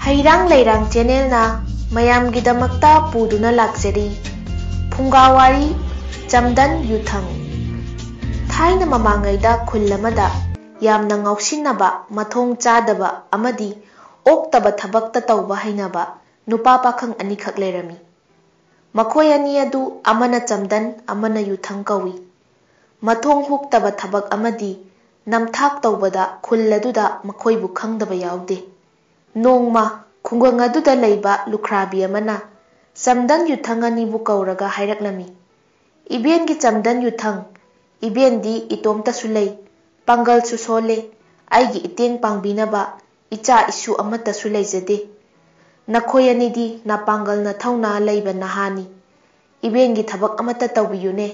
Hairang Leirang Channel na mayamgidamakta puduna laksari Phungawari Chamdan Yuthang Thaina mamangaida khullamada yamna ngausinnaba mathong chadaba amadi oktaba thabakta tauba hainaba nupa pakhang anikhak leirami makhoi ani adu amana Chamdan amana Yuthang kawi mathong huktaba thabak amadi namthak taubada khulladuda makhoi bu khangdaba yaude nongma khungang aduda leiba lukhrabi amana Chamdan Yuthang ani bu kauraga hairaklami iben gi Chamdan Yuthang iben di itomta sulei pangal su sole aigi iteng pangbinaba icha isu amata sulei jade nakhoi ani di na pangal na thauna leiba nahani iben gi thabak amata tawbiyune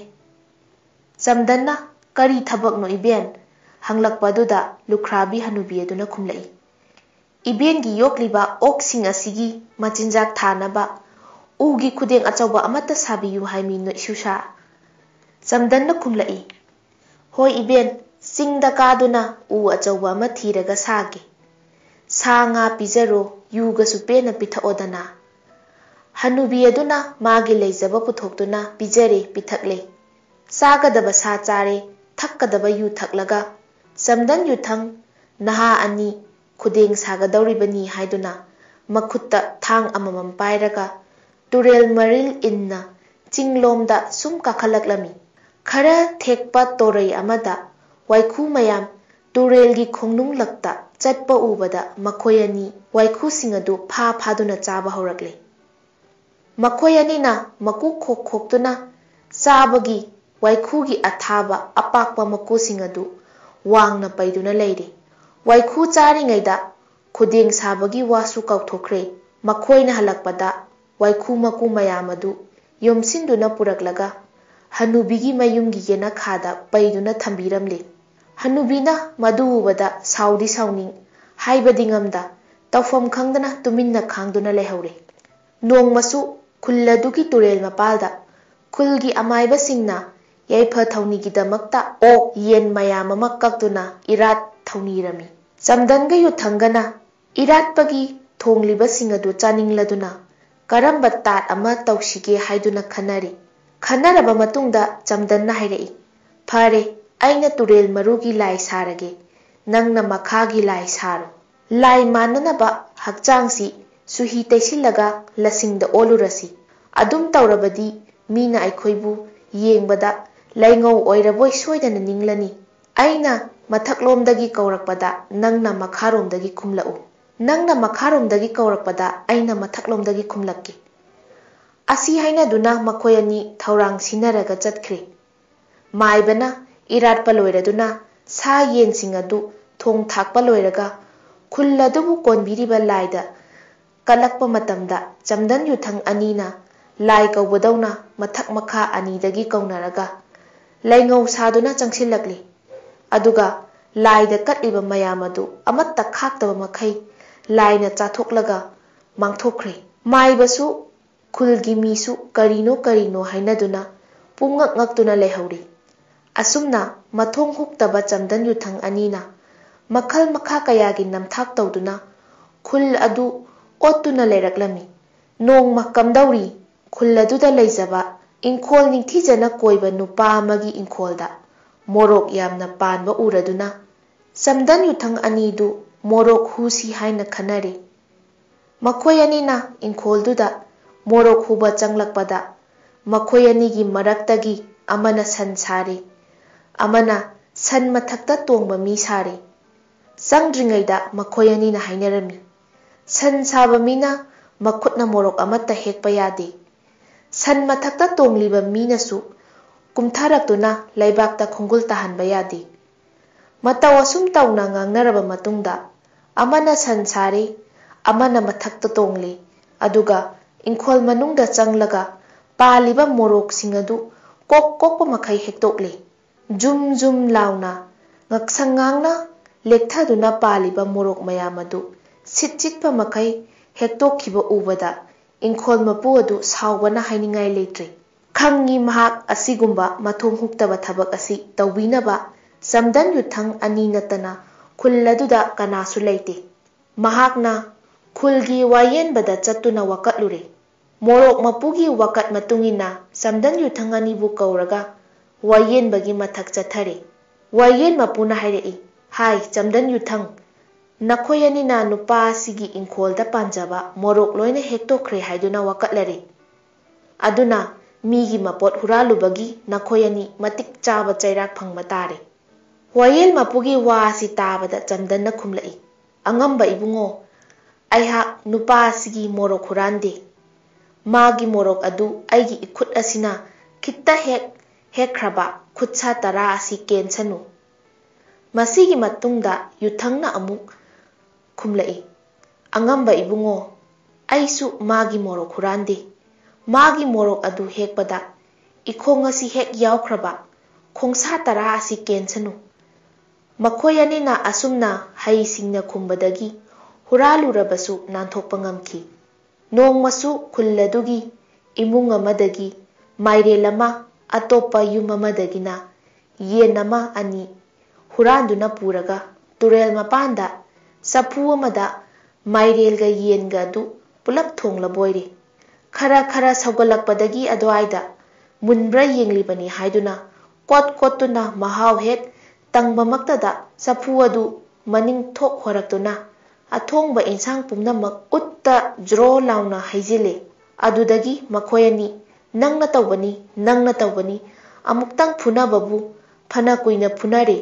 Chamdan na kari thabak no iben hanglakpaduda lukhrabi hanubi aduna khumlai iben gi yokliba oksing asigi machinjak thanaba ugi khudeng achauba amata sabiyu haimi no isusa Chamdan na khumlai hoi iben singda kaduna u achauba ama thiraga sage sanga pijaro yuga supena pithaodana hanubi aduna magi leijaba puthokduna pijare pithakle sagadaba sa chare thakkadaba yu thaklaga Chamdan Yuthang naha ani khudeng sagadawribani haiduna makhutta thang amamam pairaga turel maril inna chinglomda sum kakhalaklami khara thekpa torei amada waikhu mayam turel gi khongnung lakta chatpa ubada makhoi ani waikhu singadu pha phaduna chaba horakle makhoi ani na maku khok khoktuna chabagi waikhu gi athaba apakpa maku singadu wangna paiduna leire waikhu charingaida khudeng sabagi wasu kauthokre makhoina halakpada waikhu maku mayamadu yomsinduna puraklaga hanubigi mayumgi yena khada paiduna thambiramle hanubina madu ubada saudi sauning haibadi ngamda tawfam khangdana tuminna khangduna lehaure nongmasu khulladugi turel mapalda khulgi amaiba singna yaifa thaunigi damakta ok yen mayam ama kakduna irat thaunirami Chamdan ga Yuthangana iratpagi thongliba singadu chaningladuna karamba tat ama tawsige haiduna khanari khanaraba matungda Chamdan na hairai phare aina turel marugi lai sarage nangna makhagi lai saro lai mananaba hakchangsi suhi teisilaga lasingda olurasi adum tawrabadi mina aikhoibu yengbada laingau oiraboi soidana ninglani aina mathaklomdagi kaurakpada nangna makharomdagi khumlau nangna makharomdagi kaurakpada aina mathaklomdagi khumlakki asi haina duna makhoi ani thaurang sinaraga chatkhre maibana iratpa loiraduna sa yensing adu thong thakpa loiraga khulladubu konbiriba laida kalakpa matamda Chamdan Yuthang anina lai kaubadawna mathak makha anidagi kaunaraga laingau saduna changsilakli aduga laida katliba mayam adu amatta khaktaba makhai laina chathoklaga mangthokre maibasu khulgi misu karino hainaduna pungak ngaktuna lehauri asumna mathong huktaba Chamdan Yuthang anina makhal makha kayagi namthak tawduna khul adu ottuna leiraklami nongma kamdauri khulladuda leijaba ingkhol ningthijana koiba nupa amagi ingkholda morok yamna panba uraduna Chamdan Yuthang anidu morok husi haina khanare makhoi anina ingkholduda morok huba changlakpada makhoi anigi maraktagi amana san sare amana san mathakta tongba mi sare changdringaida makhoi anina hainarami san saba mina makhutna morok amatta hekpa yade san mathakta tongliba minasu kumtharaktuna laibakta khongul tahanba yade mataw asum tawna ngangnaraba matungda amana san sare amana mathakta tongle aduga ingkhol manungda changlaga paliba morok singadu kok makhai hektokle zum launa ngaksangangna lekthaduna paliba morok mayamadu sitchikpa makhai hektokhiba ubada ingkhol mapu adu sawbana hainingai leitre khangi mahak asigumba mathong huktaba thabak asi tawbinaba Chamdan Yuthang ani natana khulladuda kanasu leite mahakna ꯈꯨꯜꯒꯤ ꯋꯥꯌꯦꯟꯕꯗ ꯆꯠꯇꯨꯅ ꯋꯥꯀꯠꯂꯨꯔꯦ꯫ ꯃꯣꯔꯣꯛ ꯃꯄꯨꯒꯤ ꯋꯥꯀꯠ ꯃꯇꯨꯡꯏꯟꯅ ꯆꯝꯗꯟ ꯌꯨꯊꯪ ꯑꯅꯤꯕꯨ ꯀꯧꯔꯒ ꯋꯥꯌꯦꯟꯕꯒꯤ ꯃꯊꯛ ꯆꯠꯊꯔꯦ꯫ ꯋꯥꯌꯦꯟ ꯃꯄꯨꯅ ꯍꯥꯏꯔꯛꯏ, "ꯍꯥꯏ ꯆꯝꯗꯟ ꯌꯨꯊꯪ, ꯅꯈꯣꯏ ꯑꯅꯤꯅ ꯅꯨꯄꯥ ꯑꯁꯤꯒꯤ ꯏꯪꯈꯣꯜꯗ ꯄꯥꯟꯖꯕ ꯃꯣꯔꯣꯛ ꯂꯣꯏꯅ ꯍꯦꯛꯇꯣꯛꯈ꯭ꯔꯦ ꯍꯥꯏꯗꯨꯅ ꯋꯥꯀꯠꯂꯔꯦ꯫ ꯑꯗꯨꯅ ꯃꯤꯒꯤ ꯃꯄꯣꯠ ꯍꯨꯔꯥꯜꯂꯨꯕꯒꯤ ꯅꯈꯣꯏ ꯑꯅꯤ ꯃꯇꯤꯛ ꯆꯥꯕ ꯆꯩꯔꯥꯛ ꯐꯪꯕ ꯇꯥꯔꯦ"꯫ ꯋꯥꯌꯦꯜ ꯃꯄꯨꯒꯤ ꯋꯥ ꯑꯁꯤ ꯇꯥꯕꯗ ꯆꯝꯗꯟꯅ ꯈꯨꯝꯂꯛꯏ, "ꯑꯉꯝꯕ ꯏꯕꯨꯡꯉꯣ, ꯑꯩꯍꯥꯛ ꯅꯨꯄꯥ ꯑꯁꯤꯒꯤ ꯃꯣꯔꯣꯛ ꯍꯨꯔꯥꯟꯗꯦ꯫ ꯃꯥꯒꯤ ꯃꯣꯔꯣꯛ ꯑꯗꯨ ꯑꯩꯒꯤ ꯏꯈꯨꯠ ꯑꯁꯤꯅ ꯈꯤꯠꯇ ꯍꯦꯛꯈ꯭ꯔꯕ ꯈꯨꯠꯁꯥ 10 ꯑꯁꯤ ꯀꯦꯟꯁꯅꯨ"꯫ ꯃꯁꯤꯒꯤ ꯃꯇꯨꯡꯗ ꯌꯨꯊꯪꯅ ꯑꯃꯨꯛ ꯈꯨꯝꯂꯛꯏ, "ꯑꯉꯝꯕ ꯏꯕꯨꯡꯉꯣ, ꯑꯩꯁꯨ ꯃꯥꯒꯤ ꯃꯣꯔꯣꯛ ꯍꯨꯔꯥꯟꯗꯦ꯫ ꯃꯥꯒꯤ ꯃꯣꯔꯣꯛ ꯑꯗꯨ ꯍꯦꯛꯄꯗ ꯏꯈꯣꯡ ꯑꯁꯤ ꯍꯦꯛ ꯌꯥꯎꯈ꯭ꯔꯕ ꯈꯣꯡꯁꯥ 10 ꯑꯁꯤ ꯀꯦꯟꯁꯅꯨ"꯫ ꯃꯈꯣꯏ ꯑꯅꯤꯅ ꯑꯁꯨꯝꯅ ꯍꯩꯁꯤꯡꯅ ꯈꯨꯝꯕꯗꯒꯤ ꯍꯨꯔꯥꯜꯂꯨꯔꯕꯁꯨ ꯅꯥꯟꯊꯣꯛꯄ ꯉꯝꯈꯤ꯫ ꯅꯣꯡꯃꯁꯨ ꯈꯨꯜ ꯑꯗꯨꯒꯤ ꯏꯃꯨꯡ ꯑꯃꯗꯒꯤ ꯃꯥꯏꯔꯦꯜ ꯑꯃ, ꯑꯇꯣꯞꯄ ꯌꯨꯝ ꯑꯃꯗꯒꯤꯅ ꯌꯦꯟ ꯑꯃ ꯑꯅꯤ ꯍꯨꯔꯥꯟꯗꯨꯅ ꯄꯨꯔꯒ ꯇꯨꯔꯦꯜ ꯃꯄꯥꯟꯗ ꯆꯐꯨ ꯑꯃꯗ ꯃꯥꯏꯔꯦꯜꯒ ꯌꯦꯟꯒ ꯑꯗꯨ ꯄꯨꯂꯞ ꯊꯣꯡꯂꯕꯣꯏꯔꯦ꯫ ꯈꯔ ꯁꯧꯒꯠꯂꯛꯄꯗꯒꯤ ꯑꯗꯨꯋꯥꯏꯗ ꯃꯨꯟꯕ꯭ꯔꯥ ꯌꯦꯡꯂꯤꯕꯅꯤ ꯍꯥꯏꯗꯨꯅ ꯀꯣꯠꯇꯨꯅ ꯃꯍꯥꯎ ꯍꯦꯛ ꯇꯪꯕꯃꯛꯇꯗ ꯆꯐꯨ ꯑꯗꯨ ꯃꯅꯤꯡ ꯊꯣꯛ ꯍꯣꯔꯛꯇꯨꯅ ꯑꯊꯣꯡꯕ ꯏꯟꯁꯥꯡ ꯄꯨꯝꯅꯃꯛ ꯎꯠꯇ ꯖ꯭ꯔꯣ ꯂꯥꯎꯅ ꯍꯩꯖꯤꯜꯂꯦ꯫ ꯑꯗꯨꯗꯒꯤ ꯃꯈꯣꯏ ꯑꯅꯤ "ꯅꯪꯅ ꯇꯧꯕꯅꯤ, ꯑꯃꯨꯛꯇꯪ ꯐꯨꯅꯕꯕꯨ ꯐꯅ ꯀꯨꯏꯅ ꯐꯨꯅꯔꯦ"꯫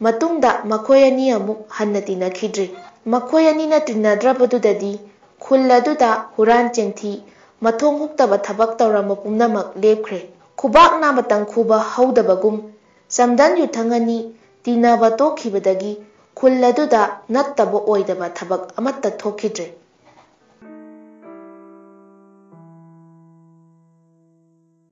ꯃꯇꯨꯡꯗ ꯃꯈꯣꯏ ꯑꯅꯤ ꯑꯃꯨꯛ ꯍꯟꯅ ꯇꯤꯟꯅꯈꯤꯗ꯭ꯔꯦ꯫ ꯃꯈꯣꯏ ꯑꯅꯤꯅ ꯇꯤꯟꯅꯗ꯭ꯔꯕꯗꯨꯗꯗꯤ ꯈꯨꯜ ꯑꯗꯨꯗ ꯍꯨꯔꯥꯟ ꯆꯤꯟꯊꯤ, ꯃꯊꯣꯡ ꯍꯨꯛꯇꯕ ꯊꯕꯛ ꯇꯧꯔꯝꯕ ꯄꯨꯝꯅꯃꯛ ꯂꯦꯞꯈ꯭ꯔꯦ꯫ ꯈꯨꯕꯥꯛ ꯅꯥꯝꯃꯇꯪ ꯈꯨꯕ ꯍꯧꯗꯕꯒꯨꯝ ꯆꯝꯗꯟ ꯌꯨꯊꯪ ꯑꯅꯤ ꯇꯤꯟꯅꯕ ꯇꯣꯛꯈꯤꯕꯗꯒꯤ ꯈꯨꯜ ꯑꯗꯨꯗ ꯅꯠꯇꯕ ꯑꯣꯏꯗꯕ ꯊꯕꯛ ꯑꯃꯠꯇ ꯊꯣꯛꯈꯤꯗ꯭ꯔꯦ꯫